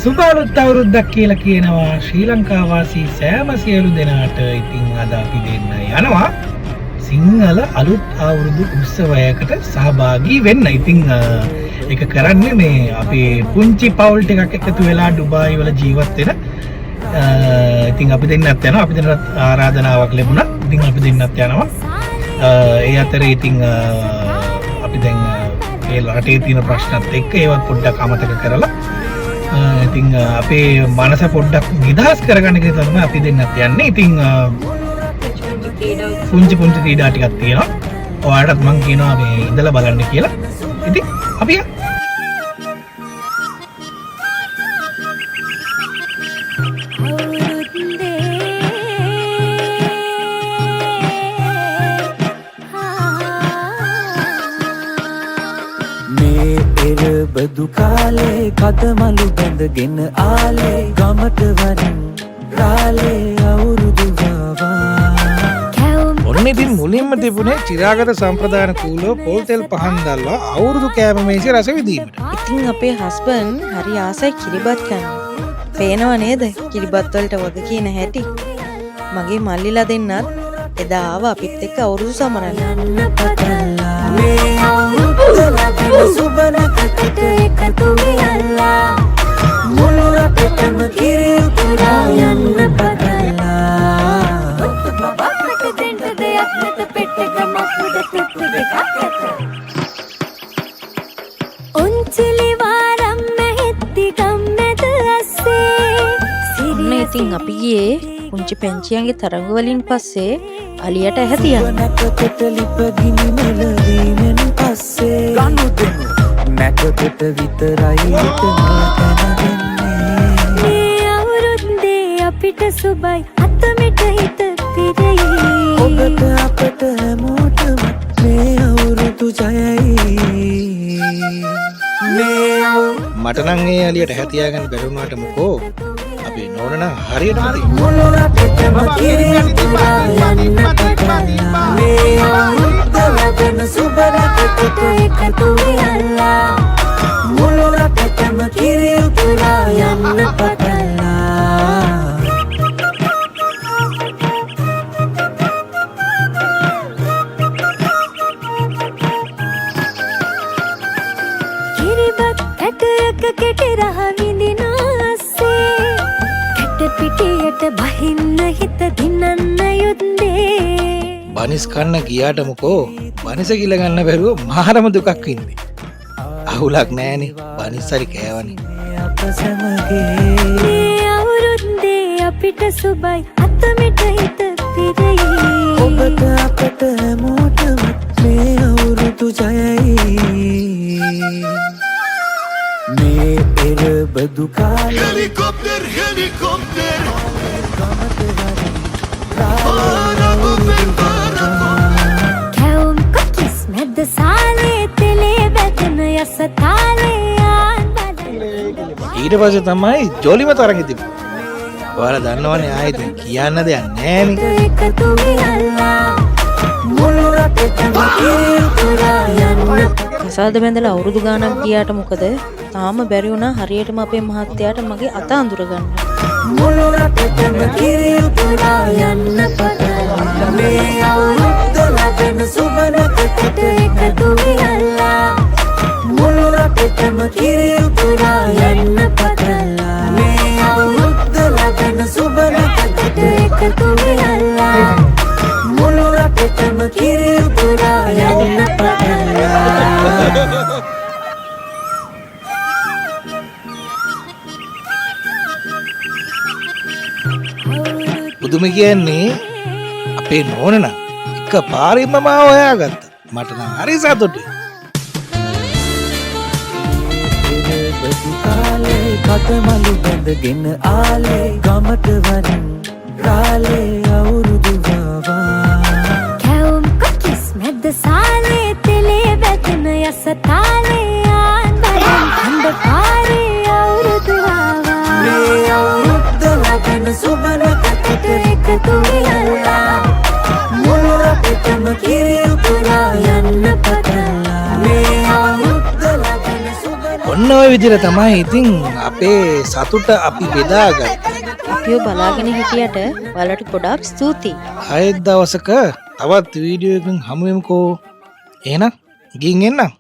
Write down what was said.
සුබ අලුත් අවුරුද්දක් කියලා කියනවා ශ්‍රී ලංකා වාසී සෑම සියලු දෙනාට. ඉතින් අද අපි දෙන්න යනවා සිංහල අලුත් අවුරුදු උත්සවයකට සහභාගී වෙන්න. ඉතින් ඒක කරන්නේ මේ අපේ පුංචි පවුල් ටිකක් එකතු වෙලා ඩුබායි වල ජීවත් වෙන. ඉතින් අපි දෙන්නත් යනවා. අපි දෙන්නත් ආරාධනාවක් ලැබුණා. ඉතින් අපි දෙන්නත් යනවා. ඒ අතරේ ඉතින් අපි දැන් ඒ රටේ තියෙන ප්‍රශ්නත් එක්ක ඒවත් පොඩ්ඩක් අමතක කරලා ඉතින් අපේ මනස පොඩ්ඩක් නිදහස් කරගන්න කියලා තමයි අපි දෙන්නත් යන්නේ. ඉතින් පුංචි ක්‍රීඩා ටිකක් තියෙනවා. ඔයාලටත් මම කියනවා මේ ඉඳලා බලන්න කියලා. ඉතින් අපි බදු කාලේ කදමලු බැඳගෙන ආලේ ගමට වරින් රාලේ අවුරුදු ගාවා. ඔන්න ඉතින් මුලින්ම තිබුණේ චිරාගත සම්ප්‍රදාන කූලෝ පොල් තෙල් පහන් දැල්ලා අවුරුදු කෑම මේසේ රස විඳීමට. ඉතින් අපේ හස්බන්ඩ් හරි ආසයි කිරිබත් කන්න. පේනව නේද කිරිබත් වලට වග කියන හැටි. මගේ මල්ලිලා දෙන්නත් එදා ආව අපිත් එක්ක අවුරුදු සමරන්න. මේ අවුරුද්ද ලබන සුබනකට එකතු වෙලා මුළු රටටම කිරි උතුරා යන්න පටන්ලා. බබාට දෙන්න දෙයක් නැත පෙට්ටගමක් උඩ තුට්ටු දෙකක් ඇත. ඔන්චලි වාරම් මෙහෙත්ති ගම්මැද ඇස්සේ. මේ ඉතින් අපි ගියේ පුංචි පැංචියන්ගේ තරඟ වලින් පස්සේ අලියට ඇහැතියන්. නැකතට ලිපගිනි මෙලවීමෙන් පස්සේ ගනුදෙනු නැකතට විතරයි හිතන දැනගන්නේ. මේ අවුරුද්දේ අපිට සුබයි අතමිට හිත පිරෙයි. ඔබට අපට හැමෝටම මේ අවුරුදු ජයයි. මට නම් ඒ අලියට ඇහැතියාගන්න බැරි වුණාට මොකෝ අපි නෝන නම් හරියටම තියෙනවා. මුළු රටටම කිරි උතුරා යන්න පටන්ලා. මේ අවුරුද්ද ලබන සුබනකට එකතු වෙලා මුළු රටටම කිරි උතුරා යන්න පටන්ලා. කිරිබත් කැටයක කෙටි රහ විඳිනාසේ කැට පිටියට බහින්න හිත දිනන්න යුද්දේ. බනිස් කන්න ගියාට මොකෝ බනිස කිල ගන්න බැරුව මහරම දුකක් වින්දේ. අහුලක් නෑනේ බනිස් හරි කෑවනේ. අප සමගේ මේ අවුරුද්දේ අපිට සුබයි අතමිට හිත පිරෙයි. ඔබට අපට හැමෝටම මේ අවුරුදු ජයයි. මේ පෙර බදු කාලේ Helikopter, helikopter. කැවුම් කොකිස් මැද්ද සාලේ තෙලේ බැදෙන යස තාලේ ආන් බඩ. ඊට පස්සේ තමයි ජොලිම තරගෙ තිබුණේ. ඔයාලා දන්නවනේ ආයෙත් කියන්න දෙයක් නෑනේ. එකතු වෙලා මුළු රටටම කිරි උතුරා යන්න. කසාද බැඳලා අවුරුදු ගාණක් ගියාට මොකද තාම බැරි වුණා හරියටම අපේ මහත්තයාට මගේ අත අඳුර ගන්න. මුළු රටටම කිරි උතුරා යන්න පටන්ලා. මේ අවුරුද්ද ලබන සුබනකට එකතු වෙලා මුළු රටටම කිරි උතුරා යන්න පටන්ලා. මේ අවුරුද්ද ලබන සුබනකට එකතු වෙලා මුළු රටටම කිරි උතුරා යන්න පටන්ලා. පුදුම කියන්නේ අපේ නෝන නම් එක පාරින්ම මාව හොයාගත්තා. මට නම් හරි සතුටුයි. බදු කාලේ කදමලු බැඳගෙන ආලේ ගමට වරින් රාලේ අවුරුදු ගාවා. කැවුම් කොකිස් මැද්ද සාලේ තෙලේ බැදෙන යස තාලේ ආන් බඩෙන් හඳ පාරේ අවුරුදු ආවා. මේ අවුරුද්ද ලබන සුබනකට එකතු වෙලා මුළු රටටම කිරි උතුරා යන්න පටන්ලා. මේ අවුරුද්ද ලබන සුබන ඔන්න ඔය විදිහට තමයි ඉතින් අපේ සතුට අපි බෙදාගන්නේ. අපිව බලාගෙන හිටියට ඔයාලට ගොඩාක් ස්තුතියි. ආයෙත් දවසක තවත් වීඩියෝ එකකින් හමු වෙමුකෝ. එහෙනම් ගිහින් එන්නම්.